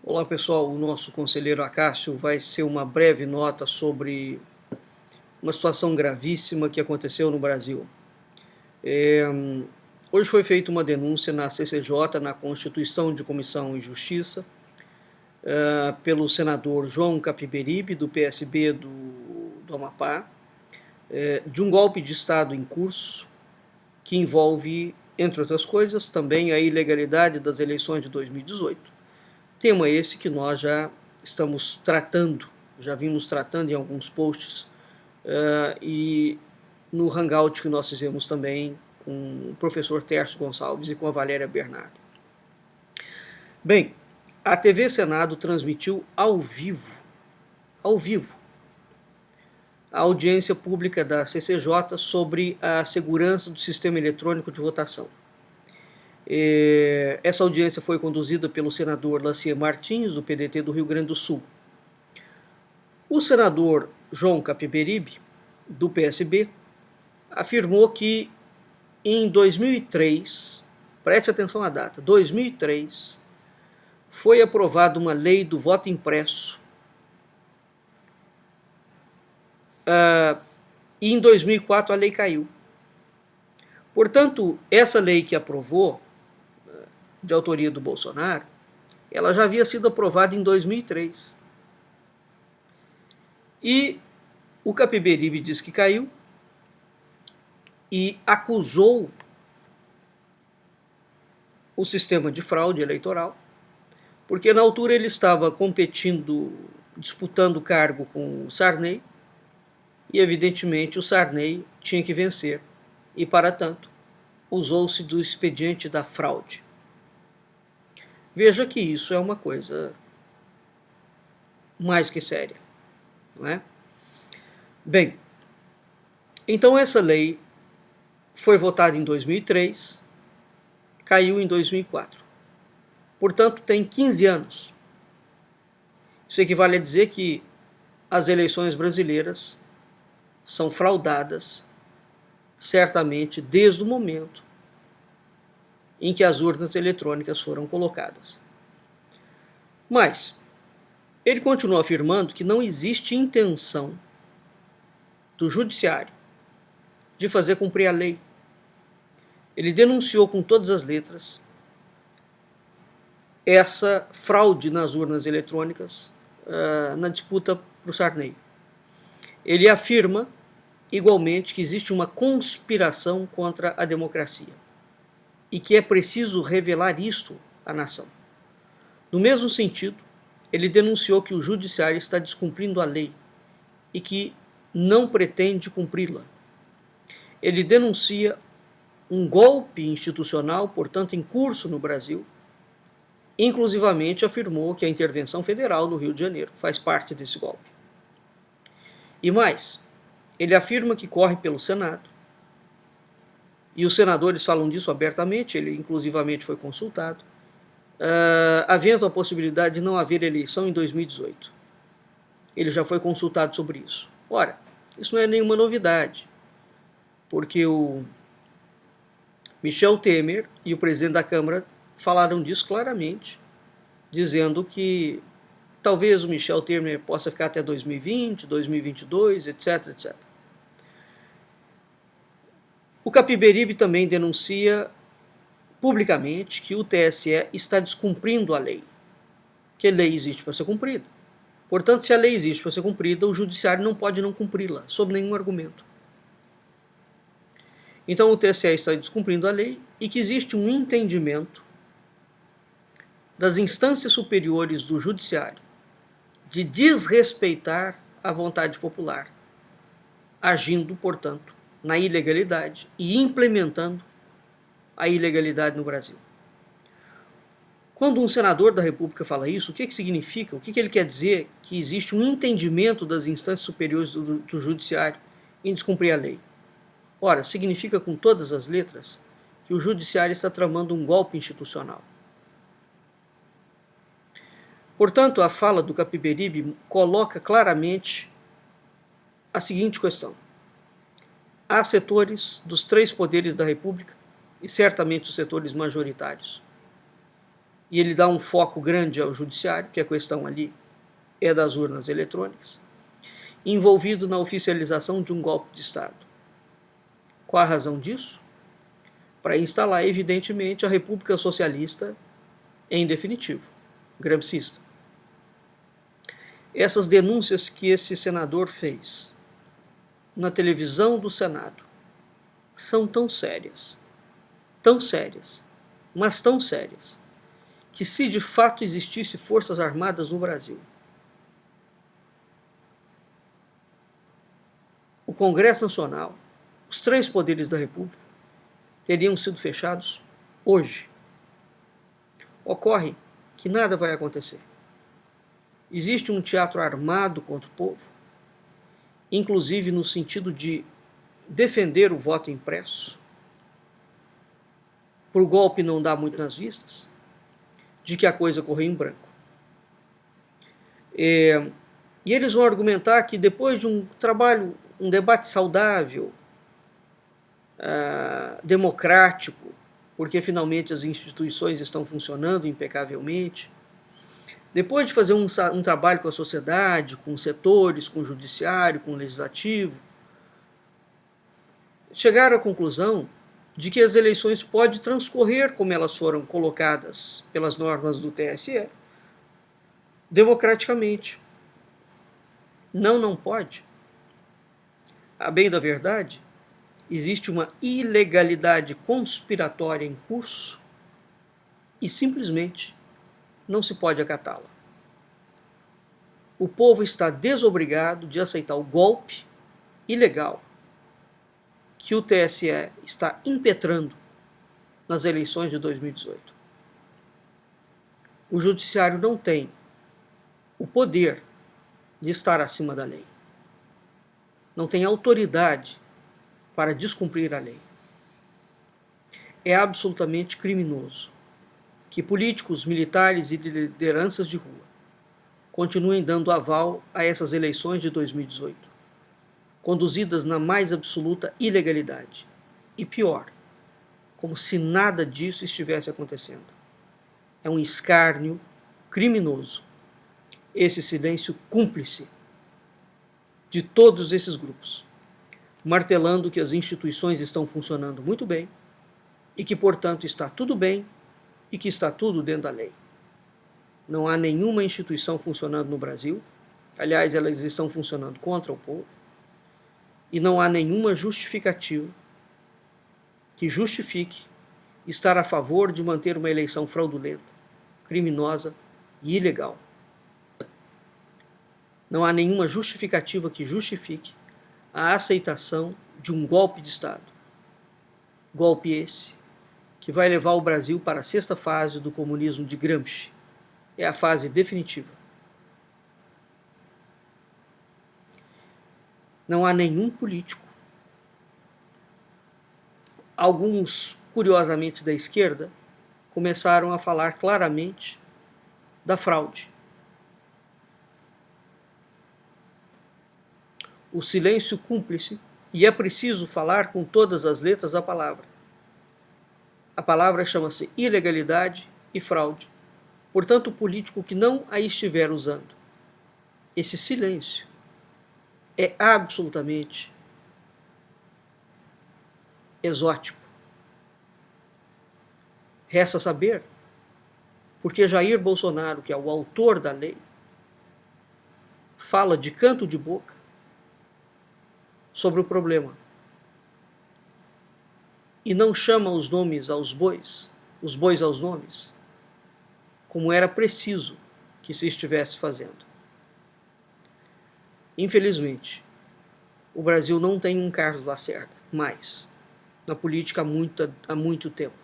Olá pessoal, o nosso conselheiro Acácio vai ser uma breve nota sobre uma situação gravíssima que aconteceu no Brasil. Hoje foi feita uma denúncia na CCJ, na Constituição de Comissão e Justiça, pelo senador João Capiberibe, do PSB do Amapá, de um golpe de Estado em curso que envolve, entre outras coisas, também a ilegalidade das eleições de 2018. Tema esse que nós já estamos tratando, já vimos tratando em alguns posts e no hangout que nós fizemos também com o professor Tércio Gonçalves e com a Valéria Bernardo. Bem, a TV Senado transmitiu ao vivo, a audiência pública da CCJ sobre a segurança do sistema eletrônico de votação. Essa audiência foi conduzida pelo senador Lacier Martins, do PDT do Rio Grande do Sul. O senador João Capiberibe, do PSB, afirmou que em 2003, preste atenção à data, 2003, foi aprovada uma lei do voto impresso e em 2004 a lei caiu. Portanto, essa lei que aprovou, de autoria do Bolsonaro, ela já havia sido aprovada em 2003. E o Capiberibe disse que caiu e acusou o sistema de fraude eleitoral, porque na altura ele estava competindo, disputando cargo com o Sarney, e evidentemente o Sarney tinha que vencer, e para tanto usou-se do expediente da fraude. Veja que isso é uma coisa mais que séria, não é? Bem, então essa lei foi votada em 2003, caiu em 2004. Portanto, tem 15 anos. Isso equivale a dizer que as eleições brasileiras são fraudadas, certamente, desde o momento em que as urnas eletrônicas foram colocadas. Mas ele continua afirmando que não existe intenção do judiciário de fazer cumprir a lei. Ele denunciou com todas as letras essa fraude nas urnas eletrônicas na disputa para o Sarney. Ele afirma, igualmente, que existe uma conspiração contra a democracia e que é preciso revelar isto à nação. No mesmo sentido, ele denunciou que o judiciário está descumprindo a lei e que não pretende cumpri-la. Ele denuncia um golpe institucional, portanto, em curso no Brasil. Inclusivamente afirmou que a intervenção federal no Rio de Janeiro faz parte desse golpe. E mais, ele afirma que corre pelo Senado, e os senadores falam disso abertamente, ele inclusivamente foi consultado, havendo a possibilidade de não haver eleição em 2018. Ele já foi consultado sobre isso. Ora, isso não é nenhuma novidade, porque o Michel Temer e o presidente da Câmara falaram disso claramente, dizendo que talvez o Michel Temer possa ficar até 2020, 2022, etc, etc. O Capiberibe também denuncia publicamente que o TSE está descumprindo a lei, que a lei existe para ser cumprida. Portanto, se a lei existe para ser cumprida, o judiciário não pode não cumpri-la, sob nenhum argumento. Então o TSE está descumprindo a lei e que existe um entendimento das instâncias superiores do judiciário de desrespeitar a vontade popular, agindo, portanto, na ilegalidade e implementando a ilegalidade no Brasil. Quando um senador da República fala isso, o que significa? O que ele quer dizer? Que existe um entendimento das instâncias superiores do judiciário em descumprir a lei. Ora, significa com todas as letras que o judiciário está tramando um golpe institucional. Portanto, a fala do Capiberibe coloca claramente a seguinte questão. Há setores dos três poderes da República, e certamente os setores majoritários, e ele dá um foco grande ao judiciário, que a questão ali é das urnas eletrônicas, envolvido na oficialização de um golpe de Estado. Qual a razão disso? Para instalar, evidentemente, a República Socialista em definitivo, gramscista. Essas denúncias que esse senador fez na televisão do Senado são tão sérias, mas tão sérias, que se de fato existisse forças armadas no Brasil, o Congresso Nacional, os 3 poderes da República, teriam sido fechados hoje. Ocorre que nada vai acontecer. Existe um teatro armado contra o povo, inclusive no sentido de defender o voto impresso, para o golpe não dar muito nas vistas, de que a coisa correu em branco. E eles vão argumentar que depois de um trabalho, um debate saudável, democrático, porque finalmente as instituições estão funcionando impecavelmente, depois de fazer um trabalho com a sociedade, com setores, com o judiciário, com o legislativo, chegaram à conclusão de que as eleições podem transcorrer como elas foram colocadas pelas normas do TSE, democraticamente. Não pode. A bem da verdade, existe uma ilegalidade conspiratória em curso e simplesmente não se pode acatá-la. O povo está desobrigado de aceitar o golpe ilegal que o TSE está impetrando nas eleições de 2018. O judiciário não tem o poder de estar acima da lei. Não tem autoridade para descumprir a lei. É absolutamente criminoso que políticos, militares e lideranças de rua continuem dando aval a essas eleições de 2018, conduzidas na mais absoluta ilegalidade. E pior, como se nada disso estivesse acontecendo. É um escárnio criminoso. Esse silêncio cúmplice de todos esses grupos, martelando que as instituições estão funcionando muito bem e que, portanto, está tudo bem e que está tudo dentro da lei. Não há nenhuma instituição funcionando no Brasil, aliás, elas estão funcionando contra o povo, e não há nenhuma justificativa que justifique estar a favor de manter uma eleição fraudulenta, criminosa e ilegal. Não há nenhuma justificativa que justifique a aceitação de um golpe de Estado. Golpe esse que vai levar o Brasil para a 6ª fase do comunismo de Gramsci. É a fase definitiva. Não há nenhum político. Alguns, curiosamente, da esquerda, começaram a falar claramente da fraude. O silêncio cúmplice, e é preciso falar com todas as letras da palavra. A palavra chama-se ilegalidade e fraude. Portanto, o político que não a estiver usando, esse silêncio é absolutamente exótico. Resta saber, porque Jair Bolsonaro, que é o autor da lei, fala de canto de boca sobre o problema e não chama os nomes aos bois, os bois aos nomes, como era preciso que se estivesse fazendo. Infelizmente, o Brasil não tem um Carlos Lacerda mais na política há muito tempo.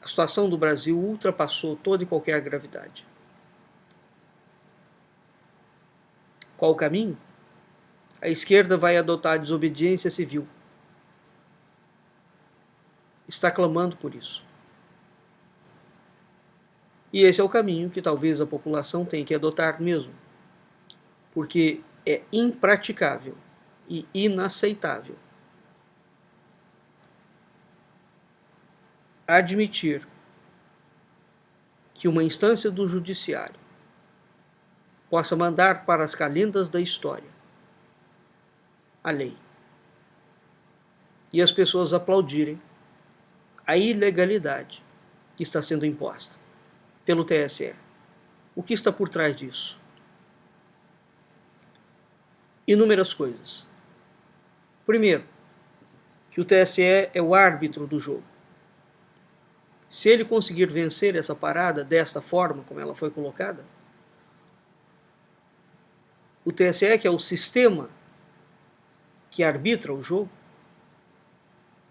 A situação do Brasil ultrapassou toda e qualquer gravidade. Qual o caminho? A esquerda vai adotar a desobediência civil. Está clamando por isso. E esse é o caminho que talvez a população tenha que adotar mesmo, porque é impraticável e inaceitável admitir que uma instância do judiciário possa mandar para as calendas da história a lei e as pessoas aplaudirem a ilegalidade que está sendo imposta pelo TSE. O que está por trás disso? Inúmeras coisas. Primeiro, que o TSE é o árbitro do jogo. Se ele conseguir vencer essa parada desta forma, como ela foi colocada, o TSE, que é o sistema que arbitra o jogo,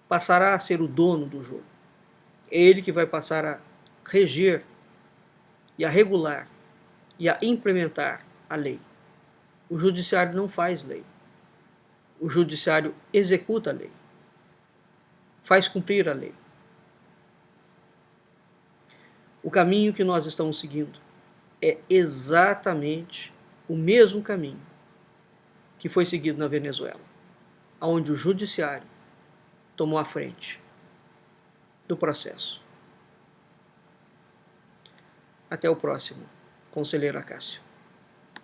passará a ser o dono do jogo. É ele que vai passar a reger e a regular e a implementar a lei. O judiciário não faz lei. O judiciário executa a lei. Faz cumprir a lei. O caminho que nós estamos seguindo é exatamente o mesmo caminho que foi seguido na Venezuela, onde o judiciário tomou a frente do processo. Até o próximo, Conselheiro Acácio.